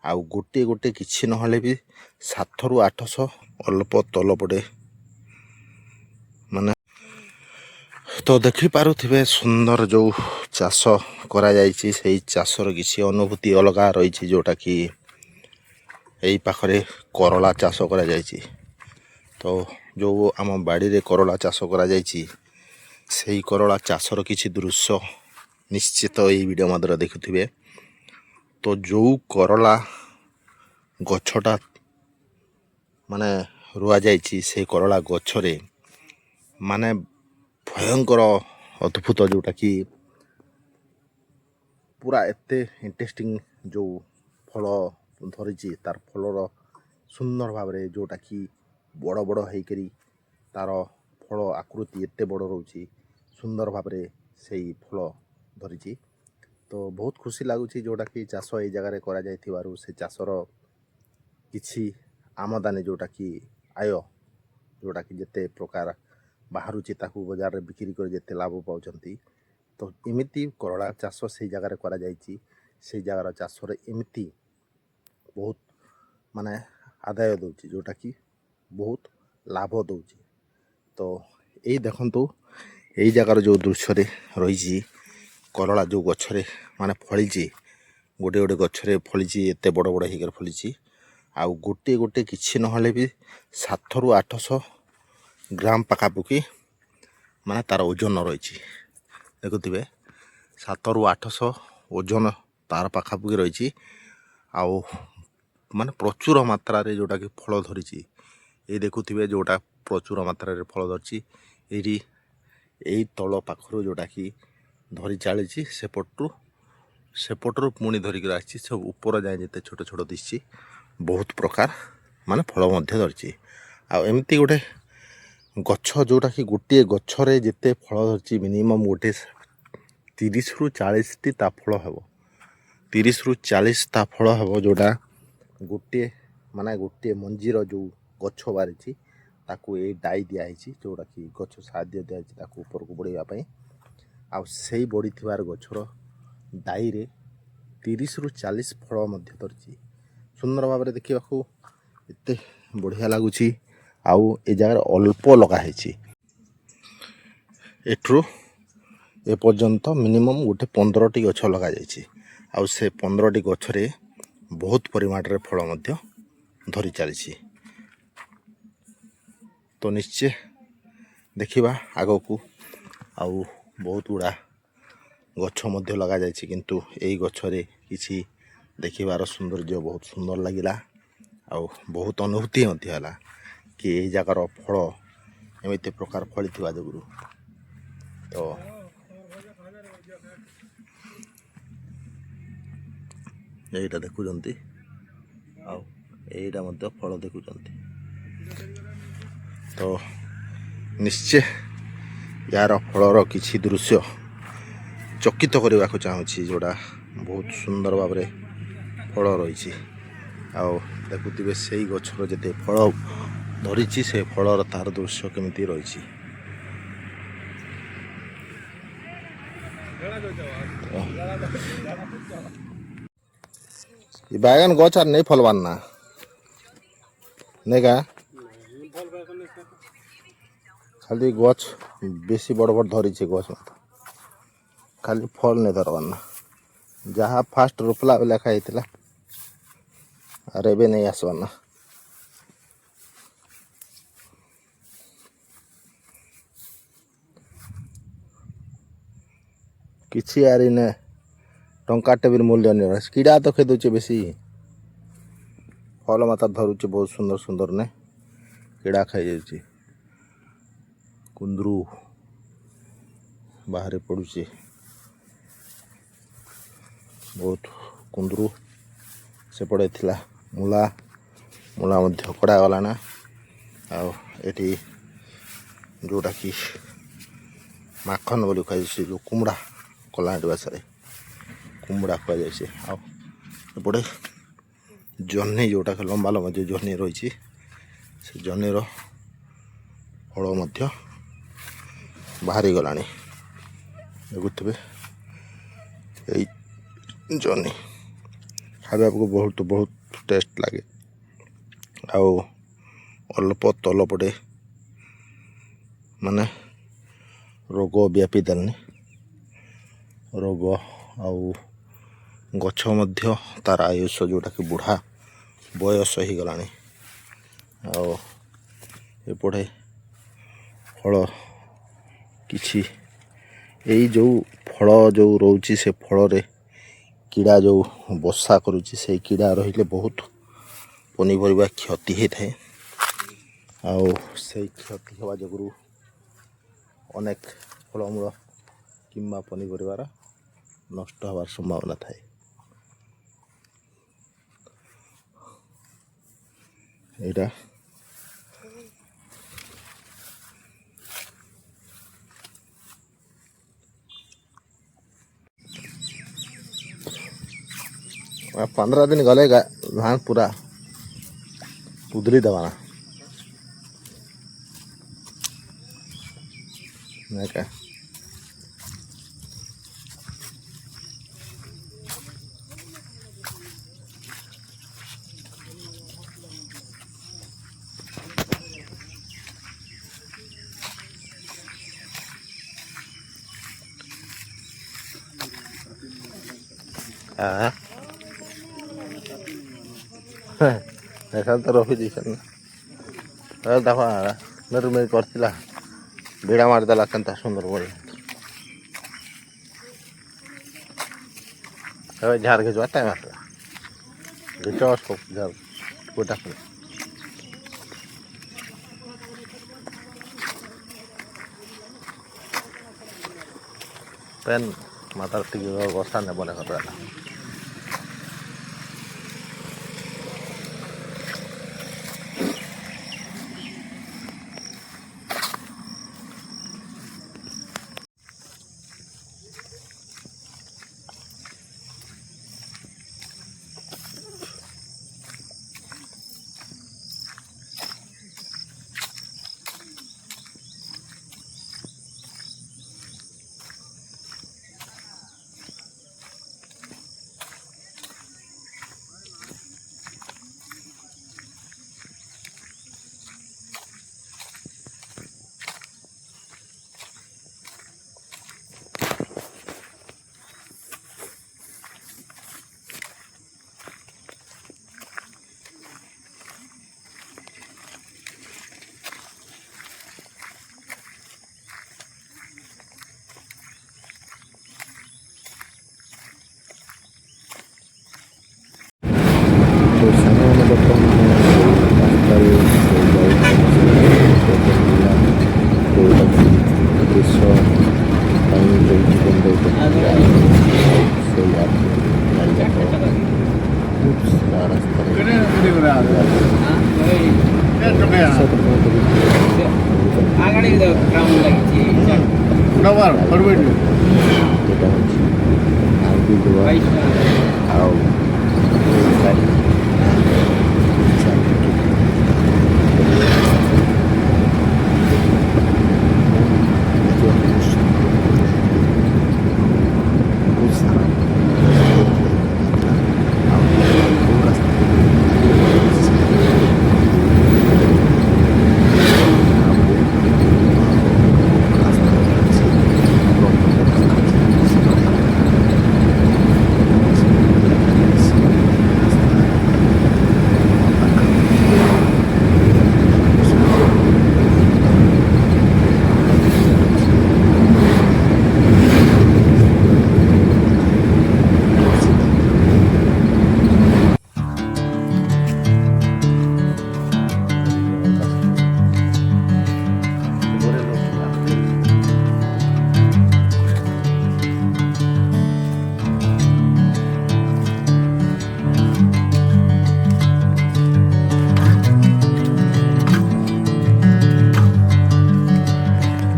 ଆଉ ଗୋଟିଏ ଗୋଟିଏ କିଛି ନହେଲେ ବି 700ରୁ 800 ଅଳ୍ପ ତଳ ପଟେ ମାନେ ତ ଦେଖିପାରୁଥିବେ ସୁନ୍ଦର ଯେଉଁ ଚାଷ କରାଯାଇଛି ସେଇ ଚାଷର କିଛି ଅନୁଭୂତି ଅଲଗା ରହିଛି ଯେଉଁଟାକି ଏଇ ପାଖରେ କରଲା ଚାଷ କରାଯାଇଛି। ତ ଯେଉଁ ଆମ ବାଡ଼ିରେ କରଲା ଚାଷ କରାଯାଇଛି ସେଇ କରଲା ଚାଷର କିଛି ଦୃଶ୍ୟ ନିଶ୍ଚିତ ଏଇ ଭିଡ଼ିଓ ମଧ୍ୟରେ ଦେଖୁଥିବେ। ତ ଯେଉଁ କରଲା ଗଛଟା ମାନେ ରୁଆଯାଇଛି ସେଇ କରଲା ଗଛରେ ମାନେ ଭୟଙ୍କର ଅଦ୍ଭୁତ ଯେଉଁଟାକି ପୁରା ଏତେ ଇଣ୍ଟରେଷ୍ଟିଂ ଯେଉଁ ଫଳ ଧରିଛି ତାର ଫଳର ସୁନ୍ଦର ଭାବରେ ଯେଉଁଟାକି ବଡ଼ ବଡ଼ ହେଇକରି ତାର ଫଳ ଆକୃତି ଏତେ ବଡ଼ ରହୁଛି ସୁନ୍ଦର ଭାବରେ ସେଇ ଫଳ ଧରିଛି। ତ ବହୁତ ଖୁସି ଲାଗୁଛି ଯେଉଁଟାକି ଚାଷ ଏଇ ଜାଗାରେ କରାଯାଇଥିବାରୁ ସେ ଚାଷର କିଛି ଆମଦାନୀ ଯେଉଁଟାକି ଆୟ ଯେଉଁଟାକି ଯେତେ ପ୍ରକାର ବାହାରୁଛି ତାକୁ ବଜାରରେ ବିକ୍ରି କରି ଯେତେ ଲାଭ ପାଉଛନ୍ତି। ତ ଏମିତି କରଲା ଚାଷ ସେଇ ଜାଗାରେ କରାଯାଇଛି। ସେଇ ଜାଗାର ଚାଷରେ ଏମିତି ବହୁତ ମାନେ ଆଦାୟ ଦେଉଛି ଯେଉଁଟାକି ବହୁତ ଲାଭ ଦେଉଛି। ତ ଏଇ ଦେଖନ୍ତୁ ଏଇ ଜାଗାର ଯେଉଁ ଦୃଶ୍ୟରେ ରହିଛି କରଲା ଯେଉଁ ଗଛରେ ମାନେ ଫଳିଛି ଗୋଟିଏ ଗୋଟିଏ ଗଛରେ ଫଳିଛି ଏତେ ବଡ଼ ବଡ଼ ହେଇକରି ଫଳିଛି। ଆଉ ଗୋଟିଏ ଗୋଟିଏ କିଛି ନହେଲେ ବି 700ରୁ 800 ଗ୍ରାମ ପାଖାପାଖି ମାନେ ତାର ଓଜନ ରହିଛି। ଦେଖୁଥିବେ 700ରୁ 800 ଓଜନ ତାର ପାଖାପାଖି ରହିଛି। ଆଉ ମାନେ ପ୍ରଚୁର ମାତ୍ରାରେ ଯେଉଁଟାକି ଫଳ ଧରିଛି। ଏଇ ଦେଖୁଥିବେ ଯେଉଁଟା ପ୍ରଚୁର ମାତ୍ରାରେ ଫଳ ଧରିଛି ଏଇଠି ଏଇ ତଳ ପାଖରୁ ଯେଉଁଟାକି ଧରି ଚାଳିଛି ସେପଟରୁ ପୁଣି ଧରିକି ଆସିଛି। ସବୁ ଉପର ଯାଏ ଯେତେ ଛୋଟ ଛୋଟ ଦିଶିଛି ବହୁତ ପ୍ରକାର ମାନେ ଫଳ ମଧ୍ୟ ଧରିଛି। ଆଉ ଏମିତି ଗୋଟେ ଗଛ ଯେଉଁଟାକି ଗୋଟିଏ ଗଛରେ ଯେତେ ଫଳ ଧରିଛି ମିନିମମ୍ ଗୋଟେ 30ରୁ 40ଟି ତା ଫଳ ହେବ। 30ରୁ 40 ତା ଫଳ ହେବ ଯେଉଁଟା ଗୋଟିଏ ମଞ୍ଜିର ଯେଉଁ ଗଛ ବାହାରିଛି ତାକୁ ଏଇ ଡାଇ ଦିଆହେଇଛି ଯେଉଁଟାକି ଗଛ ସାହାଯ୍ୟ ଦିଆହେଇଛି ତାକୁ ଉପରକୁ ବଢ଼େଇବା ପାଇଁ। ଆଉ ସେଇ ବଢ଼ିଥିବାର ଗଛର ଡାଇରେ 30ରୁ 40 ଫଳ ମଧ୍ୟ ଧରିଛି। ସୁନ୍ଦର ଭାବରେ ଦେଖିବାକୁ ଏତେ ବଢ଼ିଆ ଲାଗୁଛି। ଆଉ ଏ ଜାଗାରେ ଅଳ୍ପ ଲଗା ହେଇଛି। ଏଠୁ ଏପର୍ଯ୍ୟନ୍ତ ମିନିମମ୍ ଗୋଟେ 15ଟି ଗଛ ଲଗାଯାଇଛି। ଆଉ ସେ 15ଟି ଗଛରେ ବହୁତ ପରିମାଣରେ ଫଳ ମଧ୍ୟ ଧରି ଚାଲିଛି। ତ ନିଶ୍ଚୟ ଦେଖିବା ଆଗକୁ ଆଉ ବହୁତ ଗୁଡ଼ା ଗଛ ମଧ୍ୟ ଲଗାଯାଇଛି। କିନ୍ତୁ ଏଇ ଗଛରେ କିଛି ଦେଖିବାର ସୌନ୍ଦର୍ଯ୍ୟ ବହୁତ ସୁନ୍ଦର ଲାଗିଲା। ଆଉ ବହୁତ ଅନୁଭୂତି ମଧ୍ୟ ହେଲା କି ଏଇ ଜାଗାର ଫଳ ଏମିତି ପ୍ରକାର ଫଳିଥିବା ଯୋଗୁଁ। ତ ଏଇଟା ଦେଖୁଛନ୍ତି ଆଉ ଏଇଟା ମଧ୍ୟ ଫଳ ଦେଖୁଛନ୍ତି। ତ ନିଶ୍ଚୟ ୟାର ଫଳର କିଛି ଦୃଶ୍ୟ ଚକିତ କରିବାକୁ ଚାହୁଁଛି ଯେଉଁଟା ବହୁତ ସୁନ୍ଦର ଭାବରେ ଫଳ ରହିଛି। ଆଉ ଦେଖୁଥିବେ ସେଇ ଗଛର ଯେତେ ଫଳ ଧରିଛି ସେ ଫଳର ତାର ଦୃଶ୍ୟ କେମିତି ରହିଛି। ବାଇଗଣ ଗଛ আর নেই ফলবার না নেই গা খালি গছ বেশি বড় বড় ধরিছে গছ খালি ফল নেই ধরবার না ଯାହା ଫାଷ୍ଟ ରୋପଲା ଲେଖା ହେଇଥିଲା ଆର ଏବେ ନେଇ ଆସିବାର ନା। କିଛି ଆରି ନେ ଟଙ୍କାଟେ ବି ମୂଲ୍ୟ ନେବା କିଡ଼ା ତ ଖେଦୁଛେ ବେଶୀ ଫଳ ମାତା ଧରୁଛି ବହୁତ ସୁନ୍ଦର ସୁନ୍ଦର ନେ କିଡ଼ା ଖାଇଯାଉଛି। କୁନ୍ଦରୁ ବାହାରେ ପଡ଼ୁଛି ବହୁତ କୁନ୍ଦରୁ ସେପଟେ ଥିଲା ମୂଳା ମଧ୍ୟ କଢ଼ା ନା। ଆଉ ଏଠି ଯେଉଁଟାକି ମାଖନ ବୋଲି କୁହାଯାଇଛି ଯେଉଁ କୁମଡ଼ା କଲାହାଣ୍ଡି ଭାଷାରେ କୁମଡ଼ା କୁହାଯାଇଛି। ଆଉ ଏପଟେ ଜହ୍ନି ଯେଉଁଟାକି ଲମ୍ବା ଲମ୍ବା ଯେଉଁ ଜହ୍ନି ରହିଛି ସେ ଜହ୍ନିର ଫଳ ମଧ୍ୟ ବାହାରିଗଲାଣି। ଦେଖୁଥିବେ ଏଇ ଜହ୍ନି ଖାଇବାକୁ ବହୁତ ବହୁତ ଟେଷ୍ଟ ଲାଗେ। ଆଉ ଅଳ୍ପ ତଲପଟେ ମାନେ ରୋଗ ବ୍ୟାପି ଦେଲେଣି। ରୋଗ ଆଉ ଗଛ ମଧ୍ୟ ତାର ଆୟୁଷ ଯେଉଁଟାକି ବୁଢ଼ା ବୟସ ହେଇଗଲାଣି। ଆଉ ଏପଟେ ଫଳ କିଛି ଏଇ ଯେଉଁ ଫଳ ଯେଉଁ ରହୁଛି ସେ ଫଳରେ କିଡ଼ା ଯେଉଁ ବସା କରୁଛି ସେଇ କିଡ଼ା ରହିଲେ ବହୁତ ପନିପରିବା କ୍ଷତି ହେଇଥାଏ। ଆଉ ସେଇ କ୍ଷତି ହେବା ଯୋଗୁଁ ଅନେକ ଫଳମୂଳ କିମ୍ବା ପନିପରିବାର ନଷ୍ଟ ହେବାର ସମ୍ଭାବନା ଥାଏ। ଏଇଟା और 15 दिन गले धान पूरा उधरी दबाना नहीं क्या ऐसा तो रखी दी देखो मेरे मेरे करथिला भिड़ा मारदेला केनता सुंदर बोल झाड़ के जो टाइम आसला घिच झाड़ गोटा पेन माता बस्ता ने बने खतरा